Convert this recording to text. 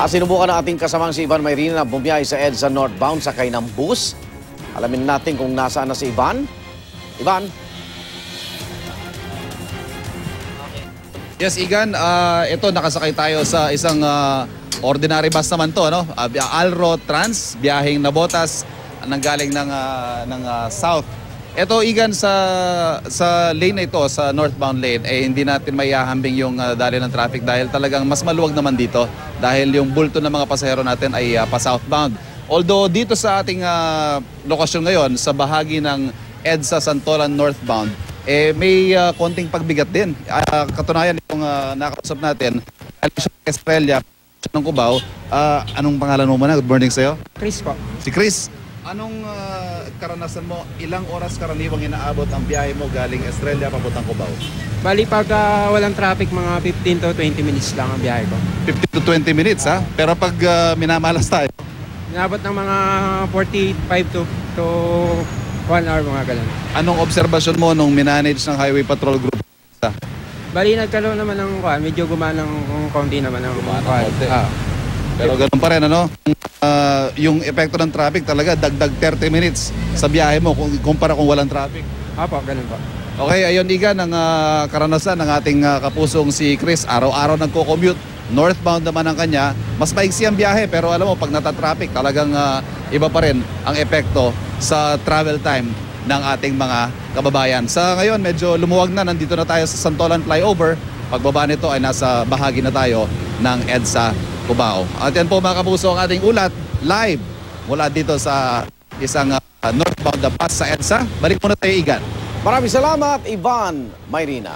Sinubukan ng ating kasamang si Ivan Mayrina na bumiyahe sa EDSA northbound sakay ng bus. Alamin natin kung nasaan na si Ivan. Ivan? Yes, Igan, ito nakasakay tayo sa isang ordinary bus naman to, ano? Alro Trans, biyaheng Navotas, nanggaling ng south. Ito, Igan, sa lane na ito, sa northbound lane, hindi natin maihahambing yung dali ng traffic dahil talagang mas maluwag naman dito dahil yung bulto ng mga pasahero natin ay pa-southbound. Although dito sa ating lokasyon ngayon, sa bahagi ng EDSA Santolan northbound, may konting pagbigat din. Katunayan yung nakausap natin, Alicia Estrella ng Cubao. Anong pangalan mo muna? Good morning sa'yo. Chris po. Si Chris. Anong karanasan mo? Ilang oras karaniwang inaabot ang biyahe mo galing Estrella papuntang Cubao? Bali pag walang traffic, mga 15 to 20 minutes lang ang biyahe ko. 15 to 20 minutes ha? Pero pag minamalas tayo? Inabot ng mga 45 to 1 hour, mga ganun. Anong obserbasyon mo nung minanage ng Highway Patrol Group? Bali nagkaroon naman ng medyo gumana ng konti naman ng konti. Pero ganun pa rin, ano? Yung epekto ng traffic talaga, dagdag 30 minutes sa biyahe mo kumpara kung walang traffic. Apo, ganun po. Okay, ayun Igan, ang karanasan ng ating kapusong si Chris. Araw-araw nagko-commute. Northbound naman ang kanya. Mas maigsi ang biyahe, pero alam mo, pag nata-traffic, talagang iba pa rin ang epekto sa travel time ng ating mga kababayan. Sa ngayon, medyo lumuwag na. Nandito na tayo sa Santolan Flyover. Pagbaba nito ay nasa bahagi na tayo ng EDSA Cubao. At yan po mga kapuso ang ating ulat live mula dito sa isang northbound na bus sa EDSA. Balik muna tayo, Igan. Maraming salamat, Ivan Mayrina.